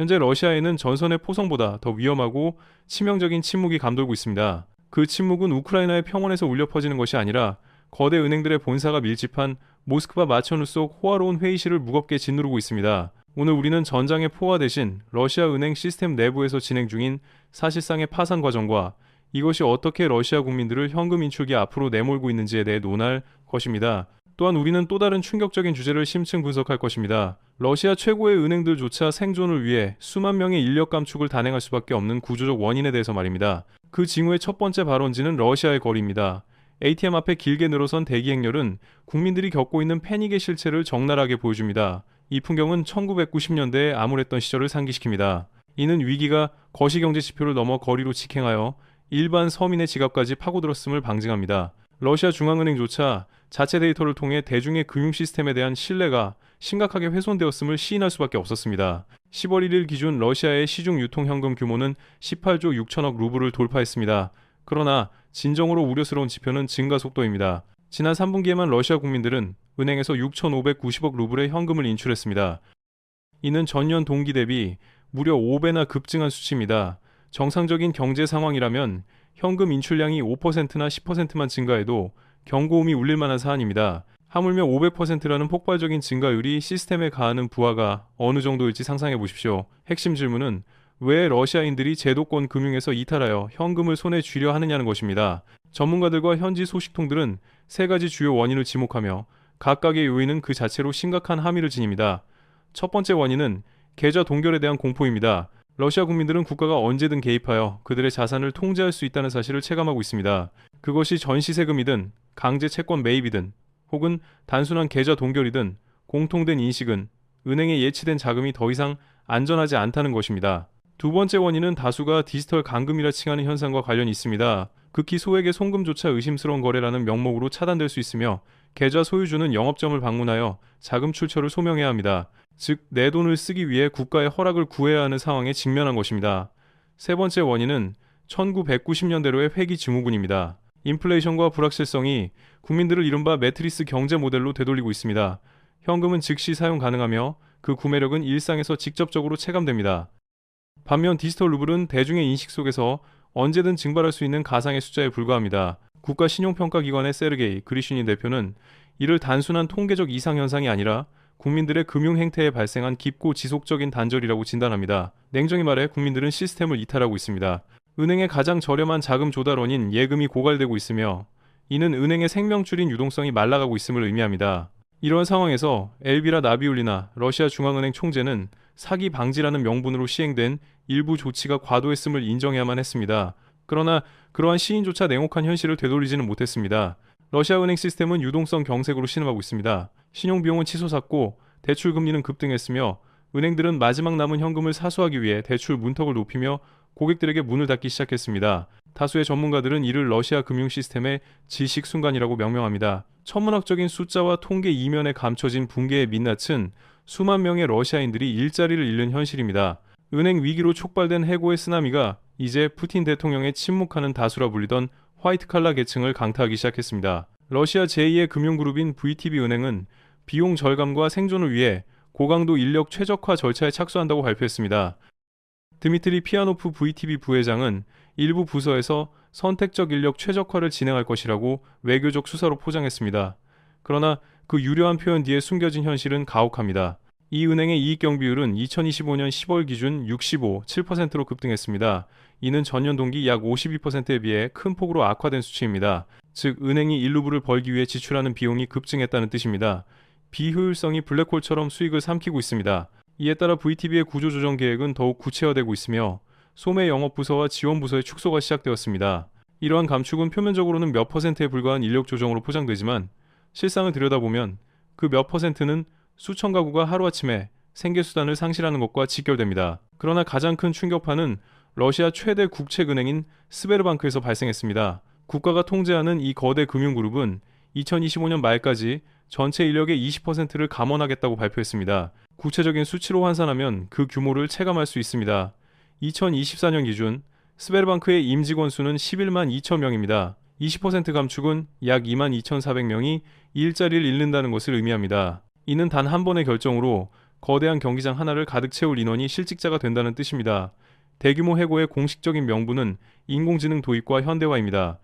현재 러시아에는 전선의 포성보다 더 위험하고 치명적인 침묵이 감돌고 있습니다. 그 침묵은 우크라이나의 평원에서 울려 퍼지는 것이 아니라 거대 은행들의 본사가 밀집한 모스크바 마천루 속 호화로운 회의실을 무겁게 짓누르고 있습니다. 오늘 우리는 전장의 포화 대신 러시아 은행 시스템 내부에서 진행 중인 사실상의 파산 과정과 이것이 어떻게 러시아 국민들을 현금 인출기 앞으로 내몰고 있는지에 대해 논할 것입니다. 또한 우리는 또 다른 충격적인 주제를 심층 분석할 것입니다. 러시아 최고의 은행들조차 생존을 위해 수만 명의 인력 감축을 단행할 수밖에 없는 구조적 원인에 대해서 말입니다. 그 징후의 첫 번째 발원지는 러시아의 거리입니다. ATM 앞에 길게 늘어선 대기 행렬은 국민들이 겪고 있는 패닉의 실체를 적나라하게 보여줍니다. 이 풍경은 1990년대에 암울했던 시절을 상기시킵니다. 이는 위기가 거시경제 지표를 넘어 거리로 직행하여 일반 서민의 지갑까지 파고들었음을 방증합니다. 러시아 중앙은행조차 자체 데이터를 통해 대중의 금융 시스템에 대한 신뢰가 심각하게 훼손되었음을 시인할 수밖에 없었습니다. 10월 1일 기준 러시아의 시중 유통 현금 규모는 18조 6천억 루블을 돌파했습니다. 그러나 진정으로 우려스러운 지표는 증가 속도입니다. 지난 3분기에만 러시아 국민들은 은행에서 6,590억 루블의 현금을 인출했습니다. 이는 전년 동기 대비 무려 5배나 급증한 수치입니다. 정상적인 경제 상황이라면 현금 인출량이 5%나 10%만 증가해도 경고음이 울릴 만한 사안입니다. 하물며 500%라는 폭발적인 증가율이 시스템에 가하는 부하가 어느 정도일지 상상해 보십시오. 핵심 질문은 왜 러시아인들이 제도권 금융에서 이탈하여 현금을 손에 쥐려 하느냐는 것입니다. 전문가들과 현지 소식통들은 세 가지 주요 원인을 지목하며 각각의 요인은 그 자체로 심각한 함의를 지닙니다. 첫 번째 원인은 계좌 동결에 대한 공포입니다. 러시아 국민들은 국가가 언제든 개입하여 그들의 자산을 통제할 수 있다는 사실을 체감하고 있습니다. 그것이 전시세금이든 강제 채권 매입이든 혹은 단순한 계좌 동결이든 공통된 인식은 은행에 예치된 자금이 더 이상 안전하지 않다는 것입니다. 두 번째 원인은 다수가 디지털 감금이라 칭하는 현상과 관련이 있습니다. 극히 소액의 송금조차 의심스러운 거래라는 명목으로 차단될 수 있으며 계좌 소유주는 영업점을 방문하여 자금 출처를 소명해야 합니다. 즉, 내 돈을 쓰기 위해 국가의 허락을 구해야 하는 상황에 직면한 것입니다. 세 번째 원인은 1990년대로의 회기 증후군입니다. 인플레이션과 불확실성이 국민들을 이른바 매트리스 경제 모델로 되돌리고 있습니다. 현금은 즉시 사용 가능하며 그 구매력은 일상에서 직접적으로 체감됩니다. 반면 디지털 루블은 대중의 인식 속에서 언제든 증발할 수 있는 가상의 숫자에 불과합니다. 국가 신용평가기관의 세르게이 그리슈닌 대표는 이를 단순한 통계적 이상현상이 아니라 국민들의 금융 행태에 발생한 깊고 지속적인 단절이라고 진단합니다. 냉정히 말해 국민들은 시스템을 이탈하고 있습니다. 은행의 가장 저렴한 자금 조달원인 예금이 고갈되고 있으며 이는 은행의 생명줄인 유동성이 말라가고 있음을 의미합니다. 이러한 상황에서 엘비라 나비울리나 러시아 중앙은행 총재는 사기 방지라는 명분으로 시행된 일부 조치가 과도했음을 인정해야만 했습니다. 그러나 그러한 시인조차 냉혹한 현실을 되돌리지는 못했습니다. 러시아 은행 시스템은 유동성 경색으로 신음하고 있습니다. 신용비용은 치솟았고 대출 금리는 급등했으며 은행들은 마지막 남은 현금을 사수하기 위해 대출 문턱을 높이며 고객들에게 문을 닫기 시작했습니다. 다수의 전문가들은 이를 러시아 금융 시스템의 질식 순간이라고 명명합니다. 천문학적인 숫자와 통계 이면에 감춰진 붕괴의 민낯은 수만 명의 러시아인들이 일자리를 잃는 현실입니다. 은행 위기로 촉발된 해고의 쓰나미가 이제 푸틴 대통령의 침묵하는 다수라 불리던 화이트 칼라 계층을 강타하기 시작했습니다. 러시아 제2의 금융그룹인 VTB 은행은 비용 절감과 생존을 위해 고강도 인력 최적화 절차에 착수한다고 발표했습니다. 드미트리 피아노프 VTB 부회장은 일부 부서에서 선택적 인력 최적화를 진행할 것이라고 외교적 수사로 포장했습니다. 그러나 그 유려한 표현 뒤에 숨겨진 현실은 가혹합니다. 이 은행의 이익경 비율은 2025년 10월 기준 65.7%로 급등했습니다. 이는 전년 동기 약 52%에 비해 큰 폭으로 악화된 수치입니다. 즉, 은행이 일루블을 벌기 위해 지출하는 비용이 급증했다는 뜻입니다. 비효율성이 블랙홀처럼 수익을 삼키고 있습니다. 이에 따라 VTB의 구조조정 계획은 더욱 구체화되고 있으며 소매 영업부서와 지원부서의 축소가 시작되었습니다. 이러한 감축은 표면적으로는 몇 퍼센트에 불과한 인력 조정으로 포장되지만 실상을 들여다보면 그 몇 퍼센트는 수천 가구가 하루아침에 생계수단을 상실하는 것과 직결됩니다. 그러나 가장 큰 충격파는 러시아 최대 국책은행인 스베르방크에서 발생했습니다. 국가가 통제하는 이 거대 금융그룹은 2025년 말까지 전체 인력의 20%를 감원하겠다고 발표했습니다. 구체적인 수치로 환산하면 그 규모를 체감할 수 있습니다. 2024년 기준 스베르방크의 임직원 수는 11만 2천 명입니다. 20% 감축은 약 2만 2,400명이 일자리를 잃는다는 것을 의미합니다. 이는 단 한 번의 결정으로 거대한 경기장 하나를 가득 채울 인원이 실직자가 된다는 뜻입니다. 대규모 해고의 공식적인 명분은 인공지능 도입과 현대화입니다.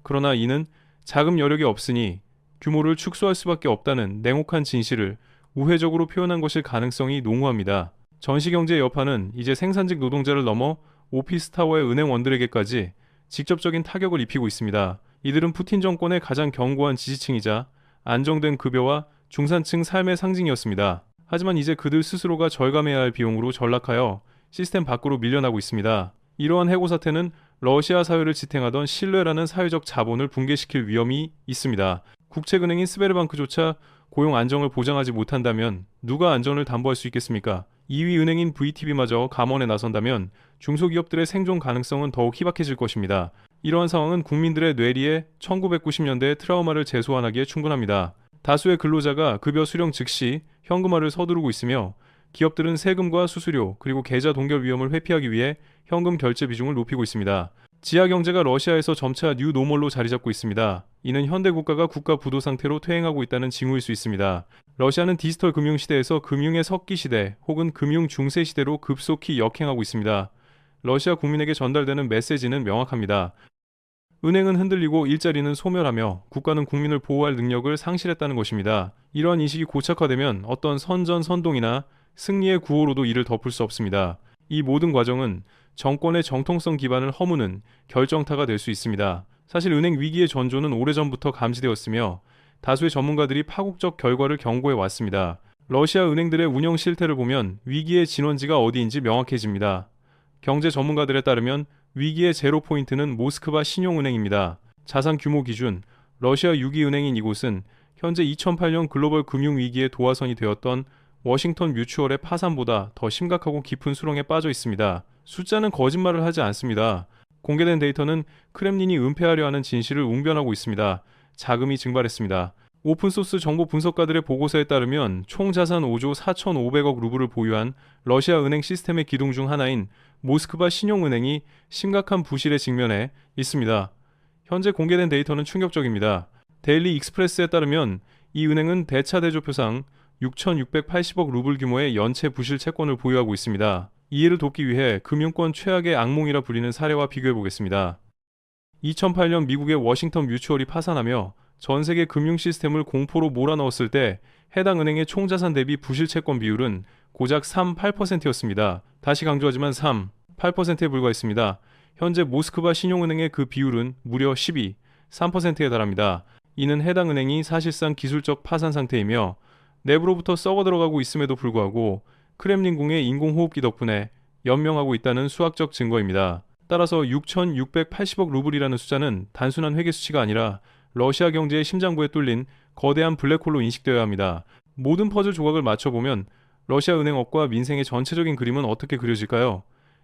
그러나 이는 자금 여력이 없으니 규모를 축소할 수밖에 없다는 냉혹한 진실을 우회적으로 표현한 것일 가능성이 농후합니다. 전시경제의 여파는 이제 생산직 노동자를 넘어 오피스타워의 은행원들에게까지 직접적인 타격을 입히고 있습니다. 이들은 푸틴 정권의 가장 견고한 지지층이자 안정된 급여와 중산층 삶의 상징이었습니다. 하지만 이제 그들 스스로가 절감해야 할 비용으로 전락하여 시스템 밖으로 밀려나고 있습니다. 이러한 해고 사태는 러시아 사회를 지탱하던 신뢰라는 사회적 자본을 붕괴시킬 위험이 있습니다. 국책은행인 스베르방크조차 고용 안정을 보장하지 못한다면 누가 안전을 담보할 수 있겠습니까? 2위 은행인 VTB마저 감원에 나선다면 중소기업들의 생존 가능성은 더욱 희박해질 것입니다. 이러한 상황은 국민들의 뇌리에 1990년대의 트라우마를 재소환하기에 충분합니다. 다수의 근로자가 급여 수령 즉시 현금화를 서두르고 있으며 기업들은 세금과 수수료 그리고 계좌 동결 위험을 회피하기 위해 현금 결제 비중을 높이고 있습니다. 지하 경제가 러시아에서 점차 뉴 노멀로 자리 잡고 있습니다. 이는 현대 국가가 국가 부도 상태로 퇴행하고 있다는 징후일 수 있습니다. 러시아는 디지털 금융 시대에서 금융의 석기 시대 혹은 금융 중세 시대로 급속히 역행하고 있습니다. 러시아 국민에게 전달되는 메시지는 명확합니다. 은행은 흔들리고 일자리는 소멸하며 국가는 국민을 보호할 능력을 상실했다는 것입니다. 이러한 인식이 고착화되면 어떤 선전선동이나 승리의 구호로도 이를 덮을 수 없습니다. 이 모든 과정은 정권의 정통성 기반을 허무는 결정타가 될 수 있습니다. 사실 은행 위기의 전조는 오래전부터 감지되었으며 다수의 전문가들이 파국적 결과를 경고해 왔습니다. 러시아 은행들의 운영 실태를 보면 위기의 진원지가 어디인지 명확해집니다. 경제 전문가들에 따르면 위기의 제로 포인트는 모스크바 신용은행입니다. 자산 규모 기준 러시아 6위 은행인 이곳은 현재 2008년 글로벌 금융위기의 도화선이 되었던 워싱턴 뮤추얼의 파산보다 더 심각하고 깊은 수렁에 빠져 있습니다. 숫자는 거짓말을 하지 않습니다. 공개된 데이터는 크렘린이 은폐하려 하는 진실을 웅변하고 있습니다. 자금이 증발했습니다. 오픈소스 정보 분석가들의 보고서에 따르면 총 자산 5조 4,500억 루블을 보유한 러시아 은행 시스템의 기둥 중 하나인 모스크바 신용은행이 심각한 부실에 직면해 있습니다. 현재 공개된 데이터는 충격적입니다. 데일리 익스프레스에 따르면 이 은행은 대차대조표상 6,680억 루블 규모의 연체 부실 채권을 보유하고 있습니다. 이해를 돕기 위해 금융권 최악의 악몽이라 불리는 사례와 비교해 보겠습니다. 2008년 미국의 워싱턴 뮤추얼이 파산하며 전 세계 금융 시스템을 공포로 몰아넣었을 때 해당 은행의 총자산 대비 부실 채권 비율은 고작 3.8%였습니다. 다시 강조하지만 3.8%에 불과했습니다. 현재 모스크바 신용은행의 그 비율은 무려 3%에 달합니다. 이는 해당 은행이 사실상 기술적 파산 상태이며 내부로부터 썩어 들어가고 있음에도 불구하고 크렘린궁의 인공호흡기 덕분에 연명하고 있다는 수학적 증거입니다. 따라서 6,680억 루블이라는 숫자는 단순한 회계 수치가 아니라 러시아 경제의 심장부에 뚫린 거대한 블랙홀로 인식되어야 합니다. 모든 퍼즐 조각을 맞춰보면 러시아 은행업과 민생의 전체적인 그림은 어떻게 그려질까요?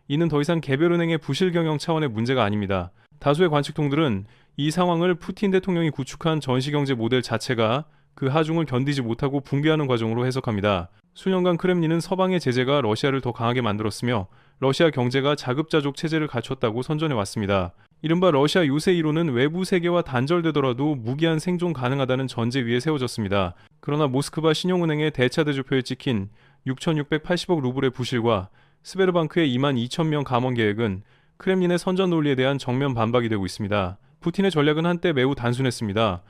이는 더 이상 개별 은행의 부실 경영 차원의 문제가 아닙니다. 다수의 관측통들은 이 상황을 푸틴 대통령이 구축한 전시경제 모델 자체가 그 하중을 견디지 못하고 붕괴하는 과정으로 해석합니다. 수년간 크렘린은 서방의 제재가 러시아를 더 강하게 만들었으며 러시아 경제가 자급자족 체제를 갖췄다고 선전해 왔습니다. 이른바 러시아 요새 이론은 외부 세계와 단절되더라도 무기한 생존 가능하다는 전제 위에 세워졌습니다. 그러나 모스크바 신용은행의 대차대조표에 찍힌 6,680억 루블의 부실과 스베르방크의 22,000명 감원 계획은 크렘린의 선전 논리에 대한 정면 반박이 되고 있습니다. 푸틴의 전략은 한때 매우 단순했습니다.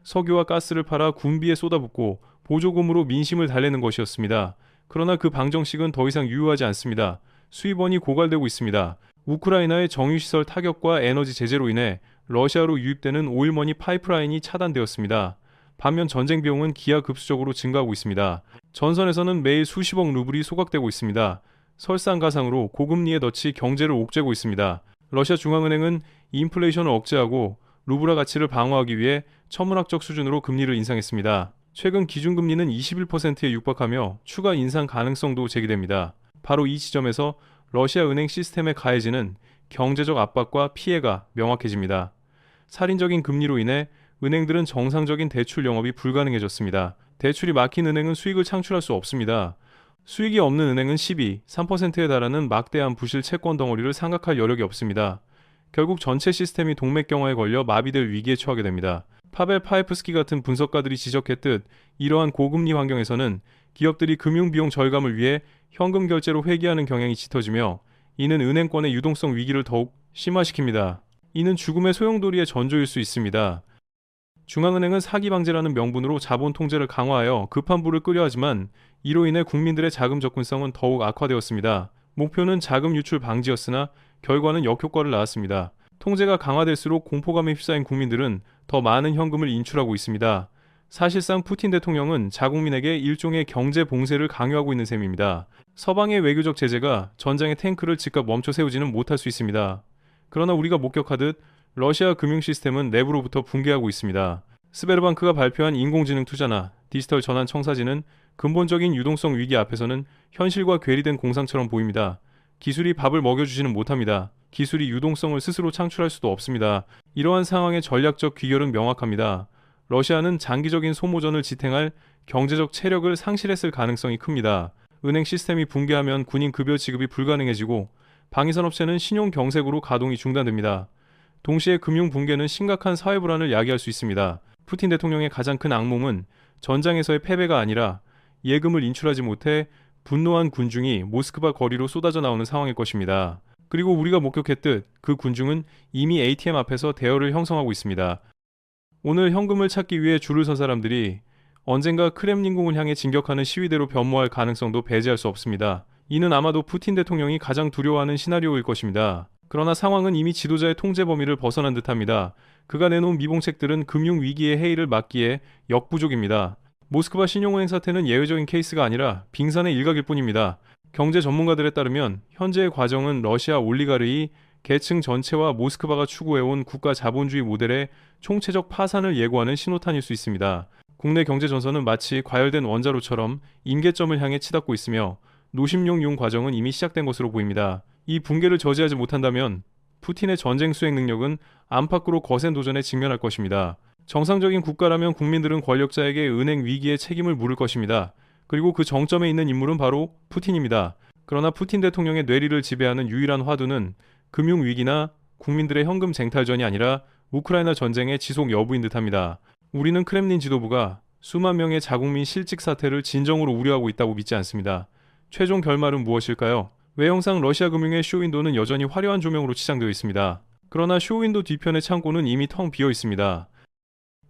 석유와 가스를 팔아 군비에 쏟아붓고 보조금으로 민심을 달래는 것이었습니다. 그러나 그 방정식은 더 이상 유효하지 않습니다. 수입원이 고갈되고 있습니다. 우크라이나의 정유시설 타격과 에너지 제재로 인해 러시아로 유입되는 오일머니 파이프라인이 차단되었습니다. 반면 전쟁 비용은 기하급수적으로 증가하고 있습니다. 전선에서는 매일 수십억 루블이 소각되고 있습니다. 설상가상으로 고금리에 덫이 경제를 옥죄고 있습니다. 러시아 중앙은행은 인플레이션을 억제하고 루블화 가치를 방어하기 위해 천문학적 수준으로 금리를 인상했습니다. 최근 기준금리는 21%에 육박하며 추가 인상 가능성도 제기됩니다. 바로 이 지점에서 러시아 은행 시스템에 가해지는 경제적 압박과 피해가 명확해집니다. 살인적인 금리로 인해 은행들은 정상적인 대출 영업이 불가능해졌습니다. 대출이 막힌 은행은 수익을 창출할 수 없습니다. 수익이 없는 은행은 3%에 달하는 막대한 부실 채권 덩어리를 상각할 여력이 없습니다. 결국 전체 시스템이 동맥경화에 걸려 마비될 위기에 처하게 됩니다. 파벨 파이프스키 같은 분석가들이 지적했듯 이러한 고금리 환경에서는 기업들이 금융비용 절감을 위해 현금 결제로 회귀하는 경향이 짙어지며 이는 은행권의 유동성 위기를 더욱 심화시킵니다. 이는 죽음의 소용돌이의 전조일 수 있습니다. 중앙은행은 사기 방지라는 명분으로 자본 통제를 강화하여 급한 불을 끄려 하지만 이로 인해 국민들의 자금 접근성은 더욱 악화되었습니다. 목표는 자금 유출 방지였으나 결과는 역효과를 낳았습니다. 통제가 강화될수록 공포감에 휩싸인 국민들은 더 많은 현금을 인출하고 있습니다. 사실상 푸틴 대통령은 자국민에게 일종의 경제 봉쇄를 강요하고 있는 셈입니다. 서방의 외교적 제재가 전장의 탱크를 즉각 멈춰 세우지는 못할 수 있습니다. 그러나 우리가 목격하듯 러시아 금융 시스템은 내부로부터 붕괴하고 있습니다. 스베르방크가 발표한 인공지능 투자나 디지털 전환 청사진은 근본적인 유동성 위기 앞에서는 현실과 괴리된 공상처럼 보입니다. 기술이 밥을 먹여주지는 못합니다. 기술이 유동성을 스스로 창출할 수도 없습니다. 이러한 상황의 전략적 귀결은 명확합니다. 러시아는 장기적인 소모전을 지탱할 경제적 체력을 상실했을 가능성이 큽니다. 은행 시스템이 붕괴하면 군인 급여 지급이 불가능해지고 방위산업체는 신용 경색으로 가동이 중단됩니다. 동시에 금융 붕괴는 심각한 사회 불안을 야기할 수 있습니다. 푸틴 대통령의 가장 큰 악몽은 전장에서의 패배가 아니라 예금을 인출하지 못해 분노한 군중이 모스크바 거리로 쏟아져 나오는 상황일 것입니다. 그리고 우리가 목격했듯 그 군중은 이미 ATM 앞에서 대열을 형성하고 있습니다. 오늘 현금을 찾기 위해 줄을 선 사람들이 언젠가 크렘린궁을 향해 진격하는 시위대로 변모할 가능성도 배제할 수 없습니다. 이는 아마도 푸틴 대통령이 가장 두려워하는 시나리오일 것입니다. 그러나 상황은 이미 지도자의 통제 범위를 벗어난 듯합니다. 그가 내놓은 미봉책들은 금융위기의 해이를 막기에 역부족입니다. 모스크바 신용은행 사태는 예외적인 케이스가 아니라 빙산의 일각일 뿐입니다. 경제 전문가들에 따르면 현재의 과정은 러시아 올리가르이 계층 전체와 모스크바가 추구해온 국가 자본주의 모델의 총체적 파산을 예고하는 신호탄일 수 있습니다. 국내 경제 전선은 마치 과열된 원자로처럼 임계점을 향해 치닫고 있으며 노심용융 과정은 이미 시작된 것으로 보입니다. 이 붕괴를 저지하지 못한다면 푸틴의 전쟁 수행 능력은 안팎으로 거센 도전에 직면할 것입니다. 정상적인 국가라면 국민들은 권력자에게 은행 위기의 책임을 물을 것입니다. 그리고 그 정점에 있는 인물은 바로 푸틴입니다. 그러나 푸틴 대통령의 뇌리를 지배하는 유일한 화두는 금융위기나 국민들의 현금 쟁탈전이 아니라 우크라이나 전쟁의 지속 여부인 듯합니다. 우리는 크렘린 지도부가 수만 명의 자국민 실직 사태를 진정으로 우려하고 있다고 믿지 않습니다. 최종 결말은 무엇일까요? 외형상 러시아 금융의 쇼윈도는 여전히 화려한 조명으로 치장되어 있습니다. 그러나 쇼윈도 뒤편의 창고는 이미 텅 비어 있습니다.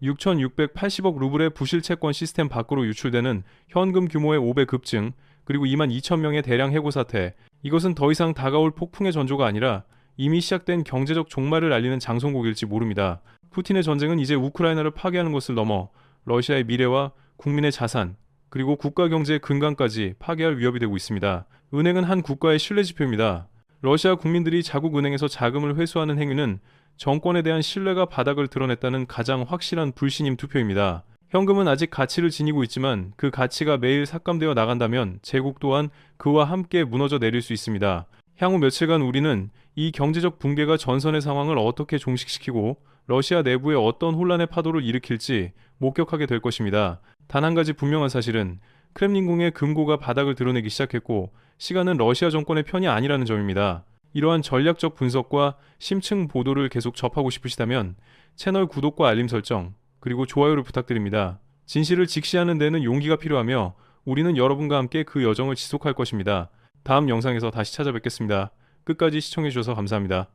6,680억 루블의 부실 채권 시스템 밖으로 유출되는 현금 규모의 5배 급증, 그리고 2만 2천 명의 대량 해고 사태. 이것은 더 이상 다가올 폭풍의 전조가 아니라 이미 시작된 경제적 종말을 알리는 장송곡일지 모릅니다. 푸틴의 전쟁은 이제 우크라이나를 파괴하는 것을 넘어 러시아의 미래와 국민의 자산, 그리고 국가 경제의 근간까지 파괴할 위협이 되고 있습니다. 은행은 한 국가의 신뢰 지표입니다. 러시아 국민들이 자국 은행에서 자금을 회수하는 행위는 정권에 대한 신뢰가 바닥을 드러냈다는 가장 확실한 불신임 투표입니다. 현금은 아직 가치를 지니고 있지만 그 가치가 매일 삭감되어 나간다면 제국 또한 그와 함께 무너져 내릴 수 있습니다. 향후 며칠간 우리는 이 경제적 붕괴가 전선의 상황을 어떻게 종식시키고 러시아 내부에 어떤 혼란의 파도를 일으킬지 목격하게 될 것입니다. 단 한 가지 분명한 사실은 크렘린궁의 금고가 바닥을 드러내기 시작했고 시간은 러시아 정권의 편이 아니라는 점입니다. 이러한 전략적 분석과 심층 보도를 계속 접하고 싶으시다면 채널 구독과 알림 설정, 그리고 좋아요를 부탁드립니다. 진실을 직시하는 데는 용기가 필요하며 우리는 여러분과 함께 그 여정을 지속할 것입니다. 다음 영상에서 다시 찾아뵙겠습니다. 끝까지 시청해주셔서 감사합니다.